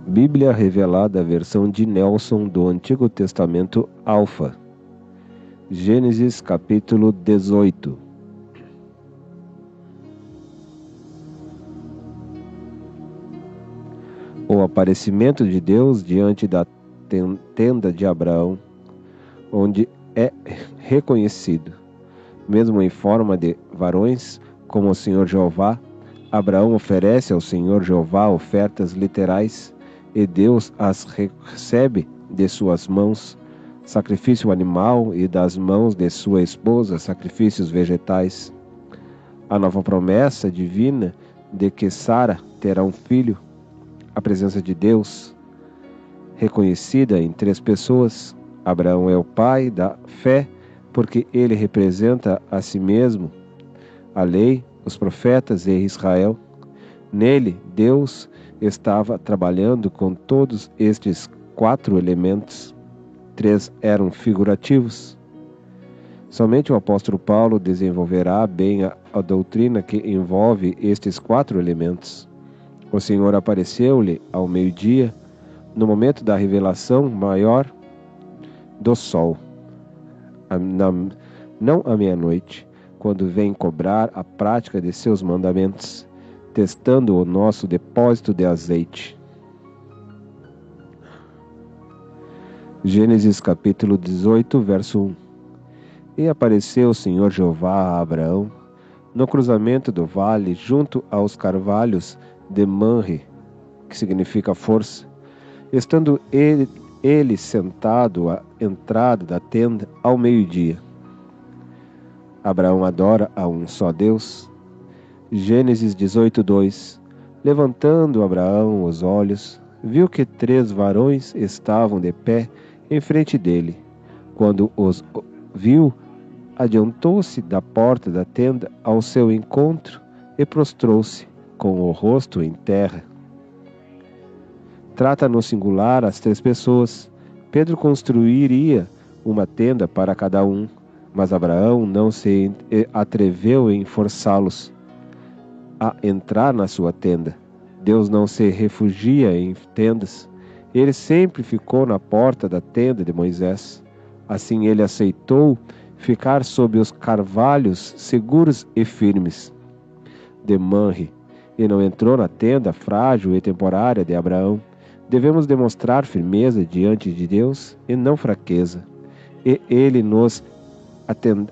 Bíblia Revelada, versão de Nelson do Antigo Testamento Alfa. Gênesis capítulo 18. O aparecimento de Deus diante da tenda de Abraão, onde é reconhecido, mesmo em forma de varões, como o Senhor Jeová. Abraão oferece ao Senhor Jeová ofertas literais, e Deus as recebe de suas mãos, sacrifício animal, e das mãos de sua esposa, sacrifícios vegetais. A nova promessa divina de que Sara terá um filho, a presença de Deus, reconhecida em três pessoas. Abraão é o pai da fé, porque ele representa a si mesmo, a lei, os profetas e Israel. Nele, Deus estava trabalhando com todos estes quatro elementos. Três eram figurativos. Somente o apóstolo Paulo desenvolverá bem a doutrina que envolve estes quatro elementos. O Senhor apareceu-lhe ao meio-dia, no momento da revelação maior do sol, não à meia-noite, quando vem cobrar a prática de seus mandamentos, testando o nosso depósito de azeite. Gênesis capítulo 18, verso 1. E apareceu o Senhor Jeová a Abraão, no cruzamento do vale, junto aos carvalhos de Manre, que significa força, estando ele sentado à entrada da tenda ao meio-dia. Abraão adora a um só Deus. Gênesis 18, 2. Levantando Abraão os olhos, viu que três varões estavam de pé em frente dele. Quando os viu, adiantou-se da porta da tenda ao seu encontro e prostrou-se, com o rosto em terra. Trata no singular as três pessoas. Pedro construiria uma tenda para cada um, mas Abraão não se atreveu em forçá-los a entrar na sua tenda. Deus não se refugia em tendas. Ele sempre ficou na porta da tenda de Moisés. Assim ele aceitou ficar sob os carvalhos seguros e firmes de Manre, e não entrou na tenda frágil e temporária de Abraão. Devemos demonstrar firmeza diante de Deus e não fraqueza, e Ele nos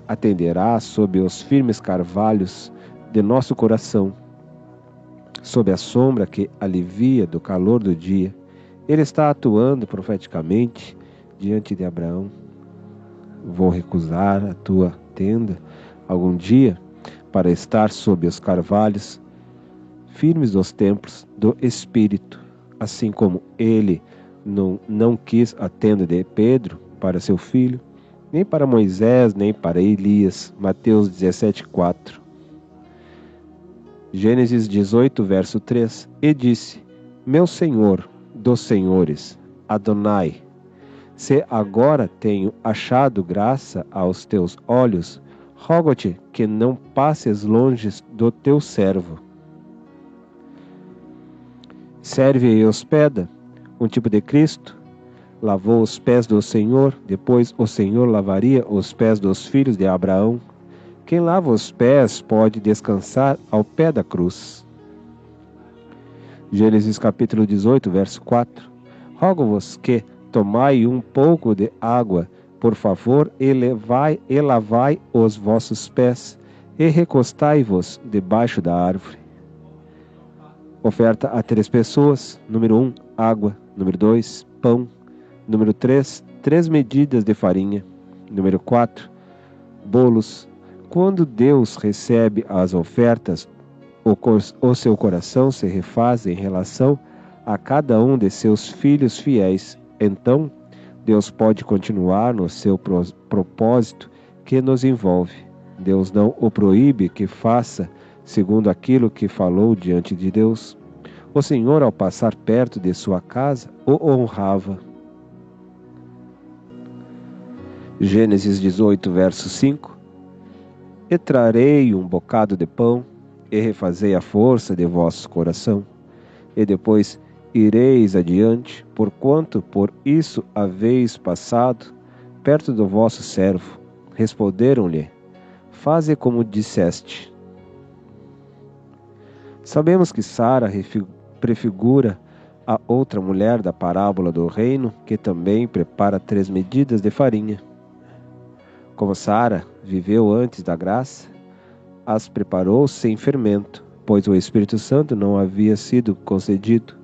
atenderá sob os firmes carvalhos de nosso coração, sob a sombra que alivia do calor do dia. Ele está atuando profeticamente diante de Abraão. Vou recusar a tua tenda algum dia para estar sob os carvalhos firmes dos templos do Espírito, assim como ele não quis a tenda de Pedro para seu filho, nem para Moisés, nem para Elias. Mateus 17, 4. Gênesis 18, verso 3. E disse: Meu Senhor dos senhores, Adonai, se agora tenho achado graça aos teus olhos, rogo-te que não passes longe do teu servo. Serve e hospeda, um tipo de Cristo. Lavou os pés do Senhor, depois o Senhor lavaria os pés dos filhos de Abraão. Quem lava os pés pode descansar ao pé da cruz. Gênesis capítulo 18, verso 4. Rogo-vos que tomai um pouco de água, por favor, e lavai os vossos pés, e recostai-vos debaixo da árvore. Oferta a três pessoas. Número 1, água. Número 2, pão. Número 3, 3 medidas de farinha. Número 4, bolos. Quando Deus recebe as ofertas, o seu coração se refaz em relação a cada um de seus filhos fiéis. Então, Deus pode continuar no seu propósito que nos envolve. Deus não o proíbe que faça segundo aquilo que falou diante de Deus. O Senhor, ao passar perto de sua casa, o honrava. Gênesis 18, verso 5. E trarei um bocado de pão, e refazei a força de vosso coração. E depois ireis adiante, porquanto por isso haveis passado perto do vosso servo. Responderam-lhe: faze como disseste. Sabemos que Sara prefigura a outra mulher da parábola do reino, que também prepara 3 medidas de farinha. Como Sara viveu antes da graça, as preparou sem fermento, pois o Espírito Santo não havia sido concedido.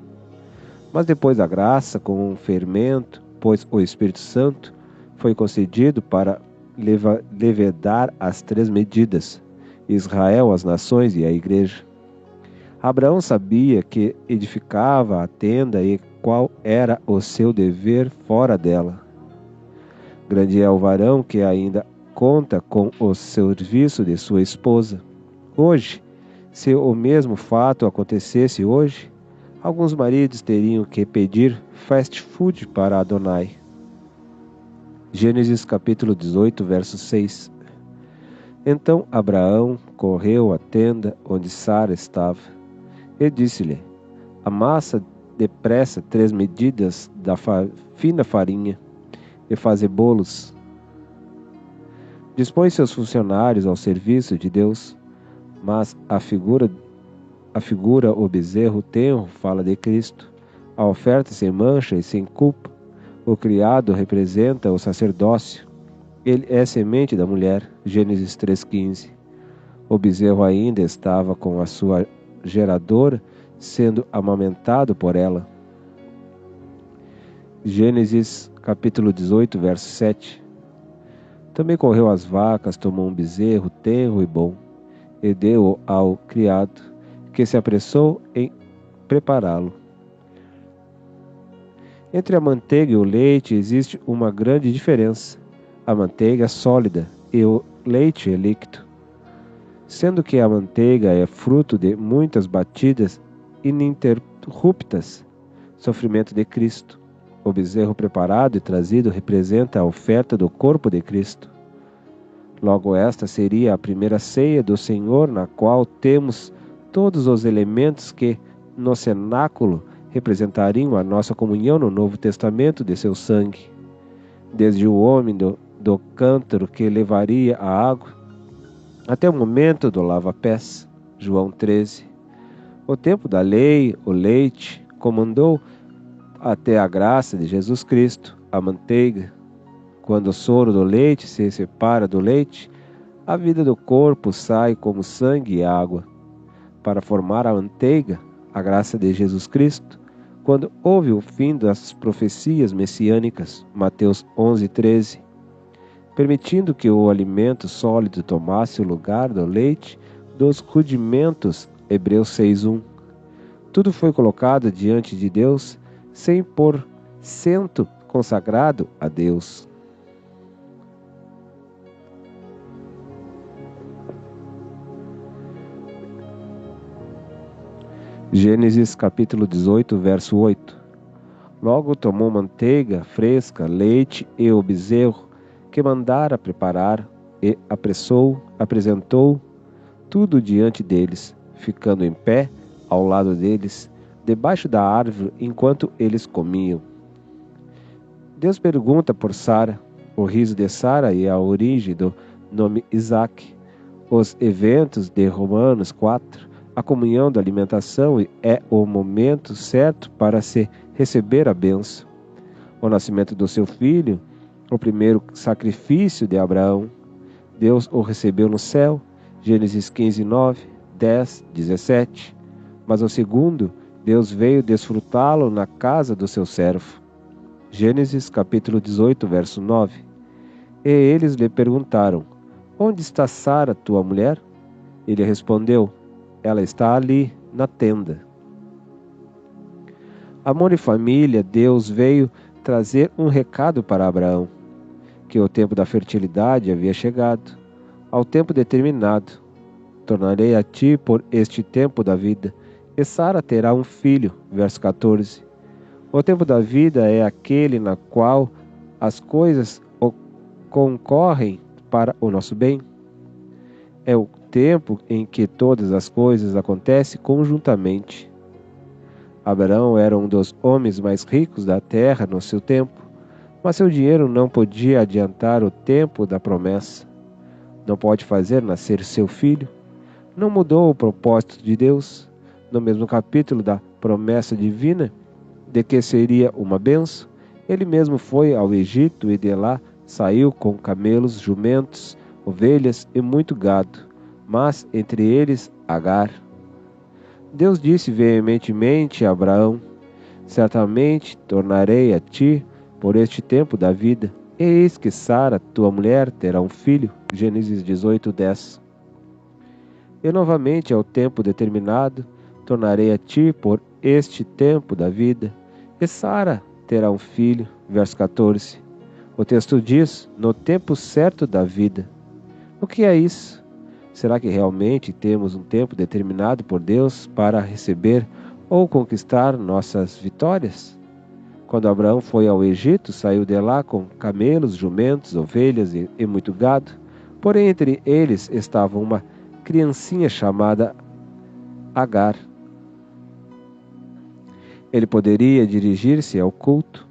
Mas depois da graça, com um fermento, pois o Espírito Santo foi concedido para levedar as 3 medidas, Israel, as nações e a igreja. Abraão sabia que edificava a tenda e qual era o seu dever fora dela. Grande é o varão que ainda conta com o serviço de sua esposa. Hoje, se o mesmo fato acontecesse hoje, alguns maridos teriam que pedir fast food para Adonai. Gênesis capítulo 18, verso 6. Então Abraão correu à tenda onde Sara estava e disse-lhe: amassa depressa 3 medidas da fina farinha e faze bolos. Dispõe seus funcionários ao serviço de Deus, mas a figura o bezerro tenro fala de Cristo, a oferta sem mancha e sem culpa. O criado representa o sacerdócio. Ele é semente da mulher. Gênesis 3,15. O bezerro ainda estava com a sua geradora, sendo amamentado por ela. Gênesis capítulo 18, verso 7. Também correu às vacas, tomou um bezerro tenro e bom, e deu-o ao criado, que se apressou em prepará-lo. Entre a manteiga e o leite existe uma grande diferença. A manteiga é sólida e o leite é líquido. Sendo que a manteiga é fruto de muitas batidas ininterruptas, sofrimento de Cristo. O bezerro preparado e trazido representa a oferta do corpo de Cristo. Logo, esta seria a primeira ceia do Senhor, na qual temos todos os elementos que, no cenáculo, representariam a nossa comunhão no Novo Testamento de seu sangue. Desde o homem do cântaro que levaria a água, até o momento do lava-pés. João 13. O tempo da lei, o leite, comandou até a graça de Jesus Cristo, a manteiga. Quando o soro do leite se separa do leite, a vida do corpo sai como sangue e água. Para formar a manteiga, a graça de Jesus Cristo, quando houve o fim das profecias messiânicas, Mateus 11:13, permitindo que o alimento sólido tomasse o lugar do leite dos rudimentos, Hebreus 6:1. Tudo foi colocado diante de Deus 100% consagrado a Deus. Gênesis capítulo 18, verso 8. Logo tomou manteiga fresca, leite e o bezerro que mandara preparar e apresentou tudo diante deles, ficando em pé ao lado deles, debaixo da árvore, enquanto eles comiam. Deus pergunta por Sara, o riso de Sara e a origem do nome Isaac. Os eventos de Romanos 4, a comunhão da alimentação é o momento certo para se receber a bênção. O nascimento do seu filho, o primeiro sacrifício de Abraão, Deus o recebeu no céu, Gênesis 15:9, 10, 17. Mas o segundo, Deus veio desfrutá-lo na casa do seu servo. Gênesis capítulo 18, verso 9. E eles lhe perguntaram: onde está Sara, tua mulher? Ele respondeu: ela está ali, na tenda. Amor e família, Deus veio trazer um recado para Abraão, que o tempo da fertilidade havia chegado, ao tempo determinado. Tornarei a ti por este tempo da vida, e Sara terá um filho. Verso 14. O tempo da vida é aquele na qual as coisas concorrem para o nosso bem. É o tempo em que todas as coisas acontecem conjuntamente. Abraão era um dos homens mais ricos da terra no seu tempo, mas seu dinheiro não podia adiantar o tempo da promessa. Não pode fazer nascer seu filho. Não mudou o propósito de Deus. No mesmo capítulo da promessa divina, de que seria uma benção, ele mesmo foi ao Egito e de lá saiu com camelos, jumentos, ovelhas e muito gado, mas entre eles Agar. Deus disse veementemente a Abraão: certamente tornarei a ti por este tempo da vida, e eis que Sara, tua mulher, terá um filho. Gênesis 18:10. E novamente ao tempo determinado, tornarei a ti por este tempo da vida, e Sara terá um filho. Verso 14. O texto diz: no tempo certo da vida. O que é isso? Será que realmente temos um tempo determinado por Deus para receber ou conquistar nossas vitórias? Quando Abraão foi ao Egito, saiu de lá com camelos, jumentos, ovelhas e muito gado. Porém, entre eles estava uma criancinha chamada Agar. Ele poderia dirigir-se ao culto,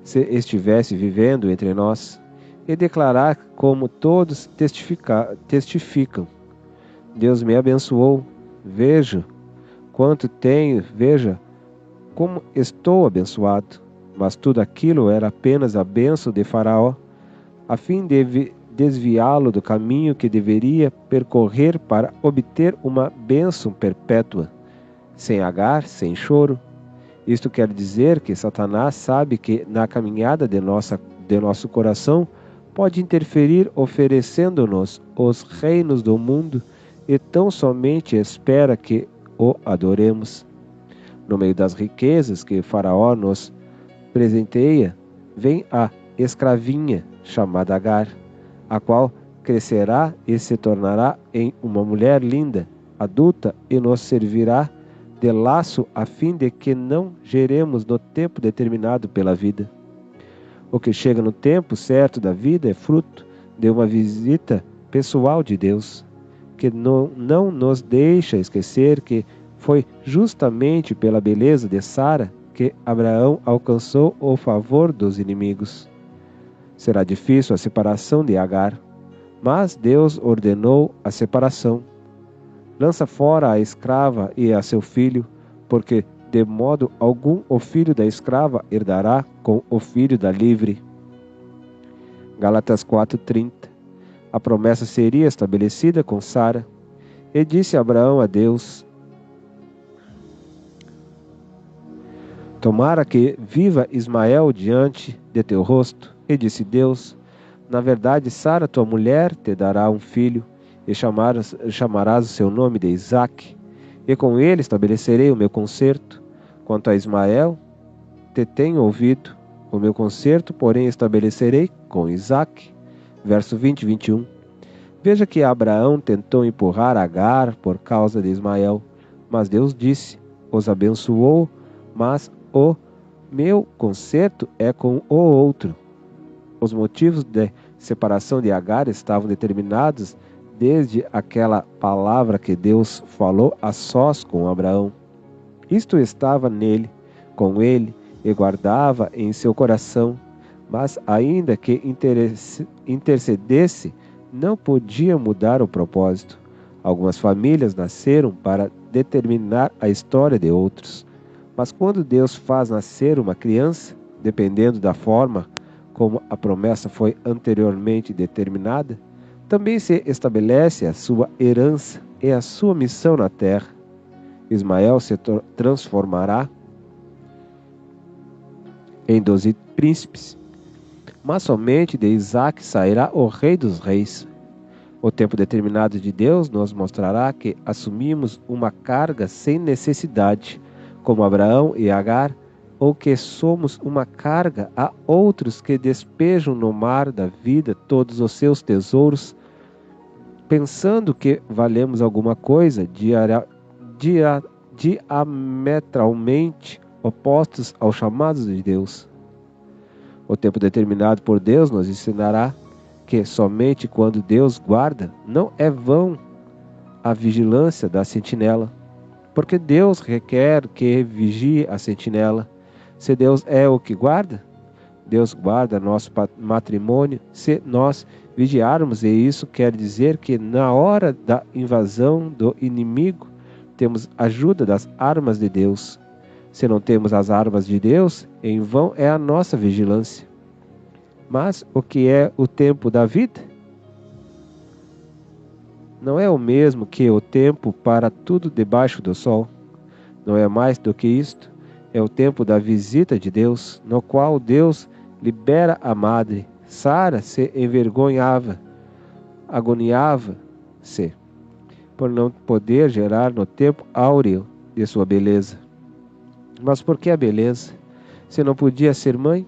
se estivesse vivendo entre nós, e declarar como todos testificam: Deus me abençoou, veja quanto tenho, veja como estou abençoado. Mas tudo aquilo era apenas a bênção de Faraó, a fim de desviá-lo do caminho que deveria percorrer para obter uma bênção perpétua, sem Agar, sem choro. Isto quer dizer que Satanás sabe que na caminhada de nosso coração pode interferir oferecendo-nos os reinos do mundo e tão somente espera que o adoremos. No meio das riquezas que Faraó nos presenteia, vem a escravinha chamada Agar, a qual crescerá e se tornará em uma mulher linda, adulta, e nos servirá de laço a fim de que não geremos no tempo determinado pela vida. O que chega no tempo certo da vida é fruto de uma visita pessoal de Deus, que não nos deixa esquecer que foi justamente pela beleza de Sara que Abraão alcançou o favor dos inimigos. Será difícil a separação de Agar, mas Deus ordenou a separação. Lança fora a escrava e a seu filho, porque de modo algum o filho da escrava herdará com o filho da livre. Gálatas 4:30. A promessa seria estabelecida com Sara. E disse Abraão a Deus: tomara que viva Ismael diante de teu rosto. E disse Deus: na verdade, Sara, tua mulher, te dará um filho, e chamarás o seu nome de Isaque, e com ele estabelecerei o meu concerto. Quanto a Ismael, te tenho ouvido, o meu concerto, porém, estabelecerei com Isaque. Verso 20 e 21. Veja que Abraão tentou empurrar Agar por causa de Ismael, mas Deus disse: os abençoou, mas o meu concerto é com o outro. Os motivos de separação de Agar estavam determinados desde aquela palavra que Deus falou a sós com Abraão. Isto estava nele, com ele, e guardava em seu coração, mas ainda que intercedesse, não podia mudar o propósito. Algumas famílias nasceram para determinar a história de outros, mas quando Deus faz nascer uma criança, dependendo da forma como a promessa foi anteriormente determinada, também se estabelece a sua herança e a sua missão na terra. Ismael se transformará em 12 príncipes, mas somente de Isaque sairá o rei dos reis. O tempo determinado de Deus nos mostrará que assumimos uma carga sem necessidade, como Abraão e Agar, ou que somos uma carga a outros que despejam no mar da vida todos os seus tesouros, pensando que valemos alguma coisa, diametralmente opostos aos chamados de Deus. O tempo determinado por Deus nos ensinará que somente quando Deus guarda, não é vão a vigilância da sentinela. Porque Deus requer que vigie a sentinela. Se Deus é o que guarda, Deus guarda nosso matrimônio se nós vigiarmos, e isso quer dizer que na hora da invasão do inimigo, temos ajuda das armas de Deus. Se não temos as armas de Deus, em vão é a nossa vigilância. Mas o que é o tempo da vida? Não é o mesmo que o tempo para tudo debaixo do sol. Não é mais do que isto. É o tempo da visita de Deus, no qual Deus libera a madre. Sara se envergonhava, agoniava-se, por não poder gerar no tempo áureo de sua beleza. Mas por que a beleza? Se não podia ser mãe?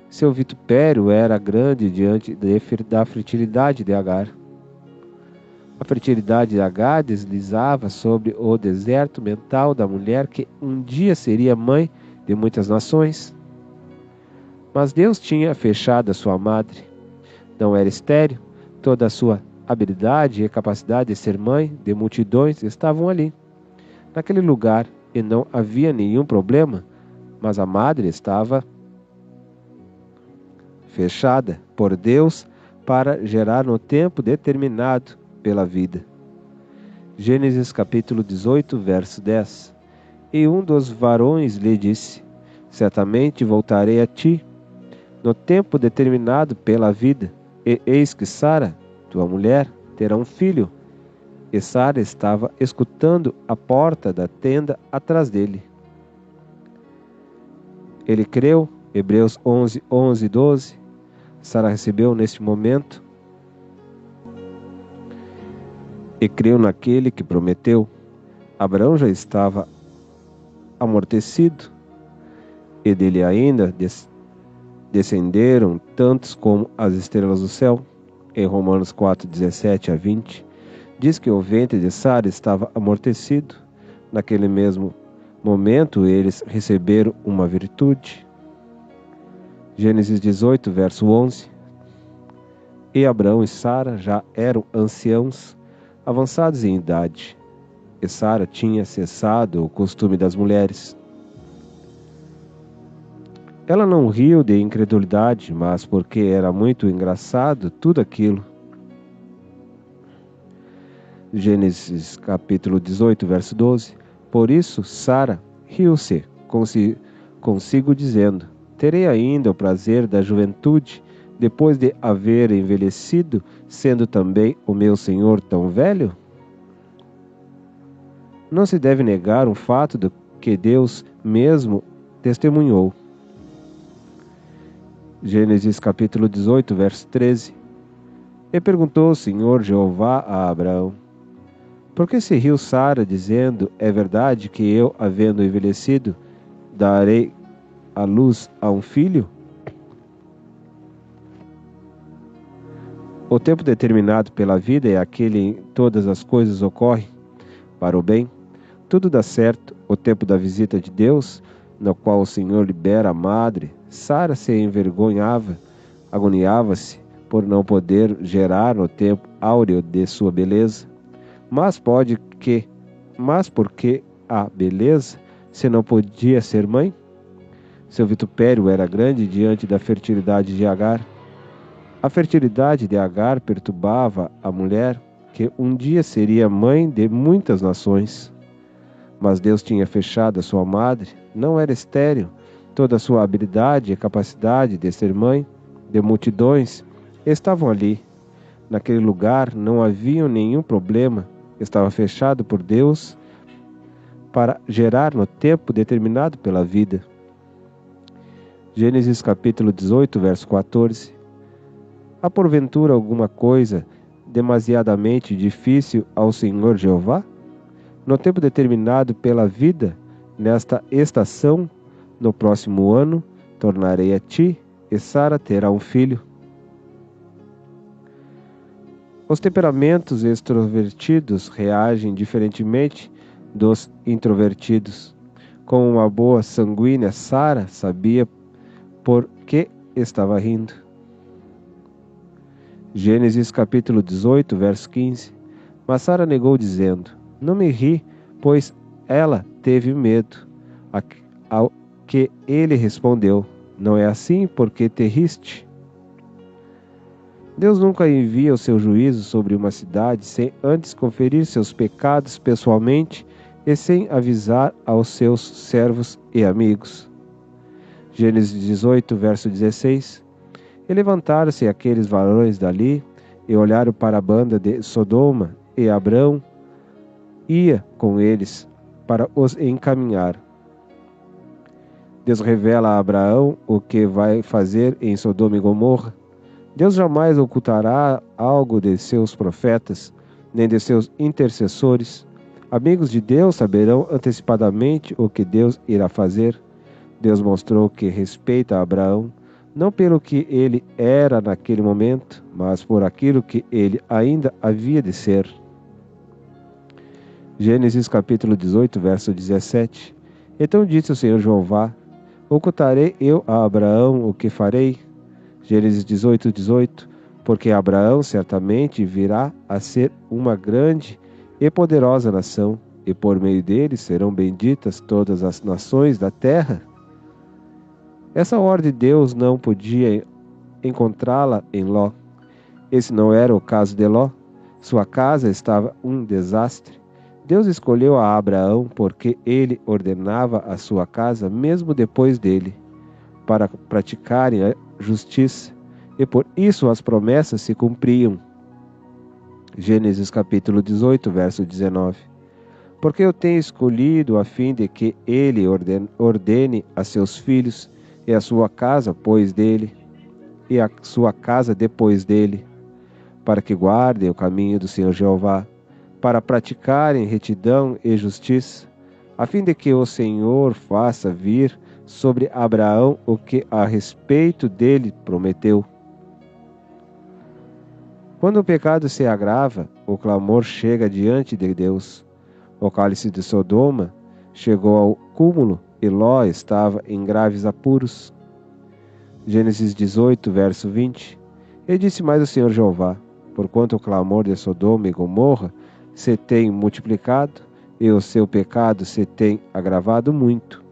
Seu vitupério era grande diante da fertilidade de Agar. A fertilidade de Agar deslizava sobre o deserto mental da mulher que um dia seria mãe de muitas nações. Mas Deus tinha fechado a sua madre. Não era estéril, toda a sua habilidade e capacidade de ser mãe de multidões estavam ali, naquele lugar, e não havia nenhum problema, mas a madre estava fechada por Deus para gerar no tempo determinado pela vida. Gênesis capítulo 18, verso 10. E um dos varões lhe disse: certamente voltarei a ti no tempo determinado pela vida, e eis que Sara, tua mulher, terá um filho. E Sara estava escutando a porta da tenda atrás dele. Ele creu, Hebreus 11, 11 e 12. Sara recebeu neste momento e creu naquele que prometeu. Abraão já estava amortecido, e dele ainda descenderam tantos como as estrelas do céu. Em Romanos 4, 17 a 20, diz que o ventre de Sara estava amortecido. Naquele mesmo momento, eles receberam uma virtude. Gênesis 18, verso 11. E Abraão e Sara já eram anciãos, avançados em idade, e Sara tinha cessado o costume das mulheres. Ela não riu de incredulidade, mas porque era muito engraçado tudo aquilo. Gênesis capítulo 18, verso 12. Por isso Sara riu-se consigo dizendo: terei ainda o prazer da juventude, depois de haver envelhecido, sendo também o meu senhor tão velho? Não se deve negar um fato do que Deus mesmo testemunhou. Gênesis capítulo 18, verso 13. E perguntou o Senhor Jeová a Abraão: por que se riu Sara, dizendo: é verdade que eu, havendo envelhecido, darei à luz a um filho? O tempo determinado pela vida é aquele em que todas as coisas ocorrem para o bem. Tudo dá certo. O tempo da visita de Deus, no qual o Senhor libera a madre, Sara se envergonhava, agoniava-se por não poder gerar no tempo áureo de sua beleza. Mas porque a beleza, se não podia ser mãe? Seu vitupério era grande diante da fertilidade de Agar. A fertilidade de Agar perturbava a mulher, que um dia seria mãe de muitas nações. Mas Deus tinha fechado a sua madre, não era estéril. Toda a sua habilidade e capacidade de ser mãe de multidões estavam ali. Naquele lugar não havia nenhum problema. Estava fechado por Deus para gerar no tempo determinado pela vida. Gênesis capítulo 18, verso 14. Há porventura alguma coisa demasiadamente difícil ao Senhor Jeová? No tempo determinado pela vida, nesta estação, no próximo ano, tornarei a ti, e Sara terá um filho. Os temperamentos extrovertidos reagem diferentemente dos introvertidos. Com uma boa sanguínea, Sara sabia por que estava rindo. Gênesis capítulo 18, verso 15. Mas Sara negou, dizendo: não me ri, pois ela teve medo, ao que ele respondeu: não é assim, porque te riste? Deus nunca envia o seu juízo sobre uma cidade sem antes conferir seus pecados pessoalmente e sem avisar aos seus servos e amigos. Gênesis 18, verso 16. E levantaram-se aqueles varões dali e olharam para a banda de Sodoma, e Abrão ia com eles para os encaminhar. Deus revela a Abraão o que vai fazer em Sodoma e Gomorra. Deus jamais ocultará algo de seus profetas, nem de seus intercessores. Amigos de Deus saberão antecipadamente o que Deus irá fazer. Deus mostrou que respeita Abraão, não pelo que ele era naquele momento, mas por aquilo que ele ainda havia de ser. Gênesis capítulo 18, verso 17. Então disse o Senhor Jeová: ocultarei eu a Abraão o que farei? Gênesis 18, 18. Porque Abraão certamente virá a ser uma grande e poderosa nação, e por meio dele serão benditas todas as nações da terra. Essa ordem de Deus não podia encontrá-la em Ló. Esse não era o caso de Ló. Sua casa estava um desastre. Deus escolheu a Abraão porque ele ordenava a sua casa mesmo depois dele, para praticarem a justiça, e por isso as promessas se cumpriam. Gênesis capítulo 18, verso 19. Porque eu tenho escolhido a fim de que ele ordene a seus filhos e a sua casa depois dele, e a sua casa depois dele, para que guardem o caminho do Senhor Jeová, para praticarem retidão e justiça, a fim de que o Senhor faça vir sobre Abraão o que a respeito dele prometeu. Quando o pecado se agrava, o clamor chega diante de Deus. O cálice de Sodoma chegou ao cúmulo e Ló estava em graves apuros. Gênesis 18, verso 20. E disse mais o Senhor Jeová: porquanto o clamor de Sodoma e Gomorra se tem multiplicado, e o seu pecado se tem agravado muito.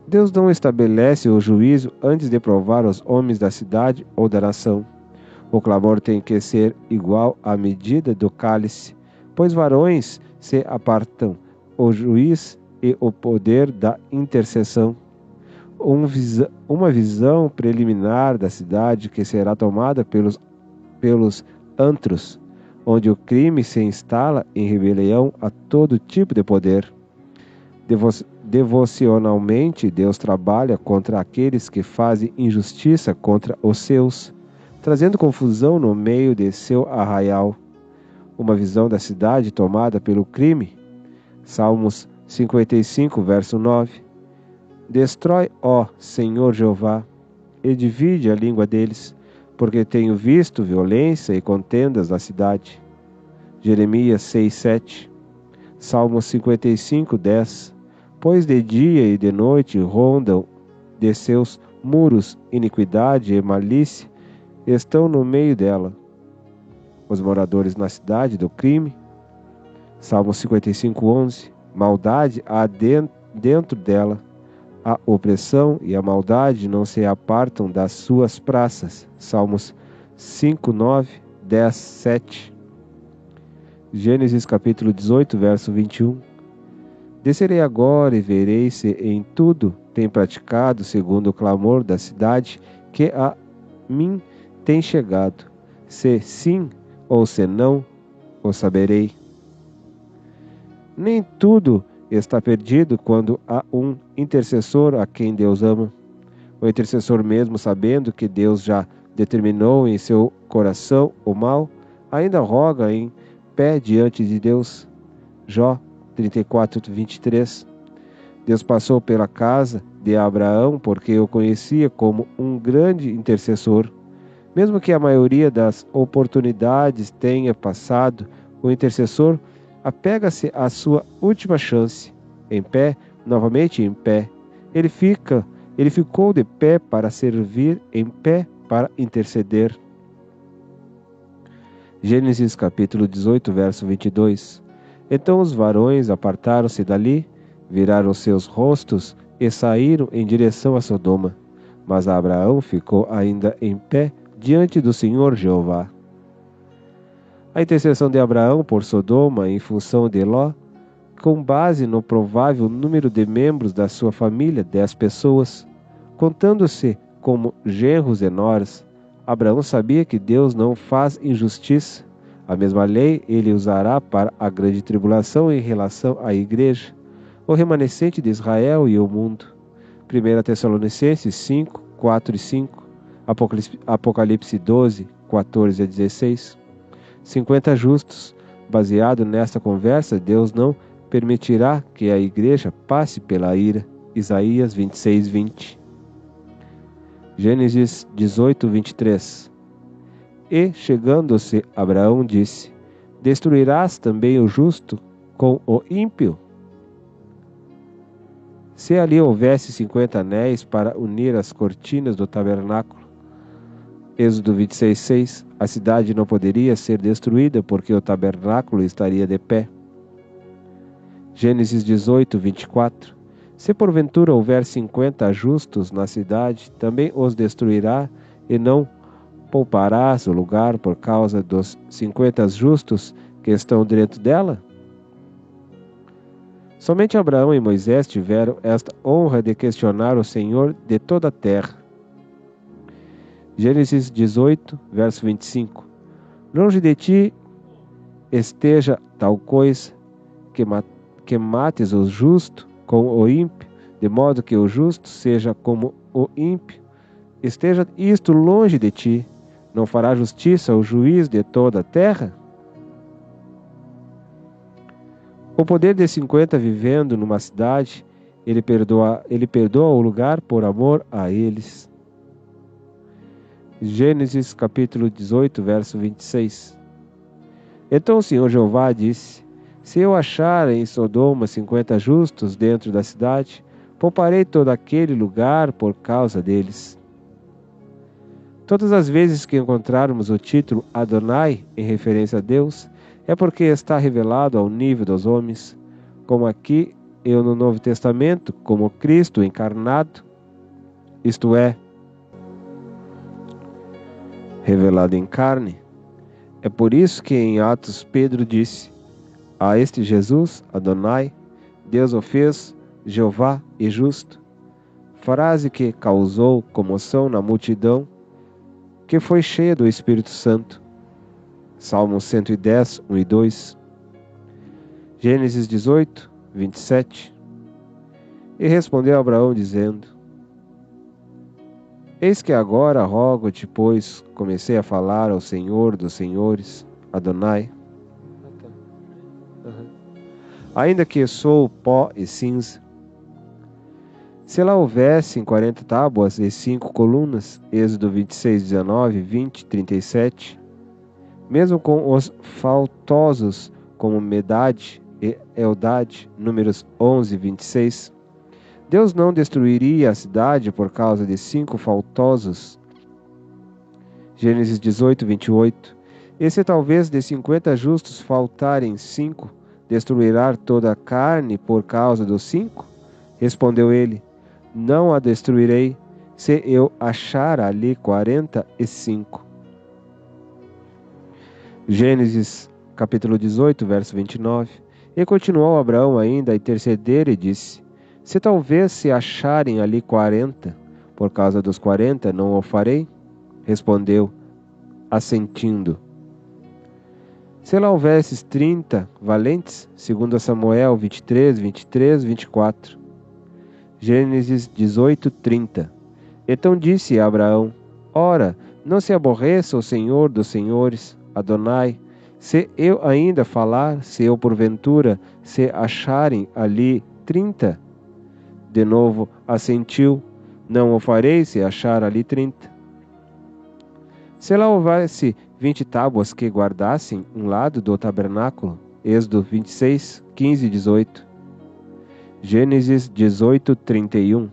Deus não estabelece o juízo antes de provar os homens da cidade ou da nação. O clamor tem que ser igual à medida do cálice, pois varões se apartam, o juiz e o poder da intercessão. Uma visão preliminar da cidade que será tomada pelos antros, onde o crime se instala em rebelião a todo tipo de poder. Devocionalmente, Deus trabalha contra aqueles que fazem injustiça contra os seus, trazendo confusão no meio de seu arraial. Uma visão da cidade tomada pelo crime. Salmos 55, verso 9. Destrói, ó Senhor Jeová, e divide a língua deles, porque tenho visto violência e contendas na cidade. Jeremias 6, 7. Salmos 55, 10. Pois de dia e de noite rondam de seus muros iniquidade e malícia, estão no meio dela. Os moradores na cidade do crime. Salmos 55, 11. Maldade há dentro dela. A opressão e a maldade não se apartam das suas praças. Salmos 5, 9, 10, 7. Gênesis capítulo 18, verso 21. Descerei agora e verei se em tudo tem praticado segundo o clamor da cidade que a mim tem chegado. Se sim ou se não, o saberei. Nem tudo está perdido quando há um intercessor a quem Deus ama. O intercessor, mesmo sabendo que Deus já determinou em seu coração o mal, ainda roga em pé diante de Deus. Jó 34, 23. Deus passou pela casa de Abraão porque o conhecia como um grande intercessor. Mesmo que a maioria das oportunidades tenha passado, o intercessor apega-se à sua última chance. Em pé, novamente em pé. Ele ficou de pé para servir, em pé para interceder. Gênesis capítulo 18, verso 22. Então os varões apartaram-se dali, viraram seus rostos e saíram em direção a Sodoma. Mas Abraão ficou ainda em pé diante do Senhor Jeová. A intercessão de Abraão por Sodoma em função de Ló, com base no provável número de membros da sua família, 10 pessoas, contando-se como genros e noras, Abraão sabia que Deus não faz injustiça. A mesma lei ele usará para a grande tribulação em relação à igreja, o remanescente de Israel e o mundo. 1 Tessalonicenses 5, 4 e 5, Apocalipse 12, 14 a 16. 50 justos. Baseado nesta conversa, Deus não permitirá que a igreja passe pela ira. Isaías 26, 20. Gênesis 18, 23. E, chegando-se, Abraão disse: Destruirás também o justo com o ímpio? Se ali houvesse 50 anéis para unir as cortinas do tabernáculo, Êxodo 26, 6, a cidade não poderia ser destruída porque o tabernáculo estaria de pé. Gênesis 18, 24. Se porventura houver 50 justos na cidade, também os destruirá e não pouparás o lugar por causa dos 50 justos que estão dentro dela? Somente Abraão e Moisés tiveram esta honra de questionar o Senhor de toda a terra. Gênesis 18, verso 25. Longe de ti esteja tal coisa que mates o justo com o ímpio, de modo que o justo seja como o ímpio. Esteja isto longe de ti. Não fará justiça ao juiz de toda a terra? O poder de 50 vivendo numa cidade, ele perdoa o lugar por amor a eles. Gênesis capítulo 18, verso 26. Então o Senhor Jeová disse: Se eu achar em Sodoma 50 justos dentro da cidade, pouparei todo aquele lugar por causa deles. Todas as vezes que encontrarmos o título Adonai em referência a Deus, é porque está revelado ao nível dos homens, como aqui e no Novo Testamento, como Cristo encarnado, isto é, revelado em carne. É por isso que em Atos Pedro disse: A este Jesus, Adonai, Deus o fez Jeová e justo. Frase que causou comoção na multidão, que foi cheia do Espírito Santo. Salmo 110, 1 e 2. Gênesis 18, 27. E respondeu Abraão dizendo: Eis que agora rogo-te, pois comecei a falar ao Senhor dos senhores, Adonai. Ainda que sou pó e cinza. Se lá houvessem 40 tábuas e 5 colunas, Êxodo 26, 19, 20, 37, mesmo com os faltosos como Medade e Eldade, números 11, 26, Deus não destruiria a cidade por causa de 5 faltosos. Gênesis 18, 28. E se talvez de 50 justos faltarem 5, destruirá toda a carne por causa dos 5? Respondeu ele: Não a destruirei, se eu achar ali 45. Gênesis capítulo 18, verso 29. E continuou Abraão ainda a interceder e disse: Se talvez se acharem ali 40, por causa dos 40 não o farei? Respondeu, assentindo. Se lá houvesses 30 valentes, segundo Samuel 23, 23, 24. Gênesis 18, 30. Então disse Abraão: Ora, não se aborreça o Senhor dos senhores, Adonai, se eu ainda falar, se eu porventura se acharem ali 30. De novo assentiu: Não o farei se achar ali 30. Se lá houvesse 20 tábuas que guardassem um lado do tabernáculo, Êxodo 26, 15 e 18. Gênesis 18, 31.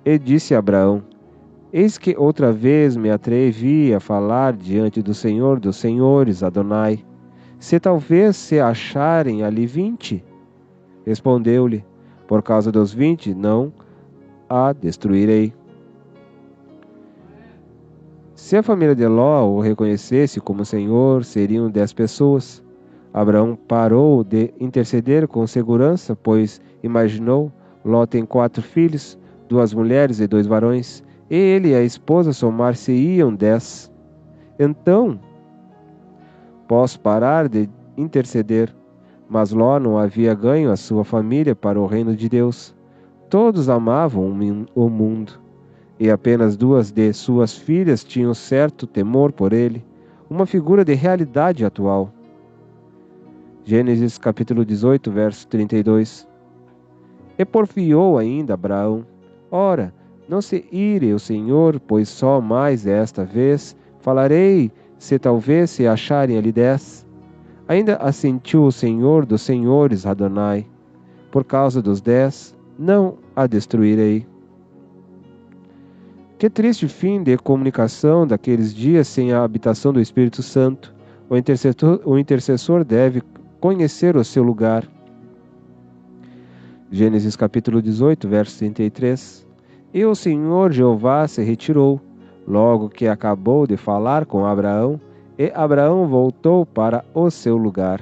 E disse Abraão: Eis que outra vez me atrevi a falar diante do Senhor dos senhores, Adonai, se talvez se acharem ali 20. Respondeu-lhe: por causa dos 20, não a destruirei. Se a família de Ló o reconhecesse como Senhor, seriam 10 pessoas. Abraão parou de interceder com segurança, pois imaginou: Ló tem 4 filhos, 2 mulheres e 2 varões, e ele e a esposa somar-se-iam 10. Então, posso parar de interceder. Mas Ló não havia ganho a sua família para o reino de Deus. Todos amavam o mundo, e apenas 2 de suas filhas tinham certo temor por ele, uma figura de realidade atual. Gênesis capítulo 18, verso 32. E porfiou ainda Abraão: ora, não se ire o Senhor, pois só mais esta vez falarei, se talvez se acharem ali 10. Ainda assentiu o Senhor dos senhores, Adonai: por causa dos 10, não a destruirei. Que triste fim de comunicação daqueles dias sem a habitação do Espírito Santo. O intercessor deve conhecer o seu lugar. Gênesis capítulo 18, verso 33. E o Senhor Jeová se retirou, logo que acabou de falar com Abraão, e Abraão voltou para o seu lugar.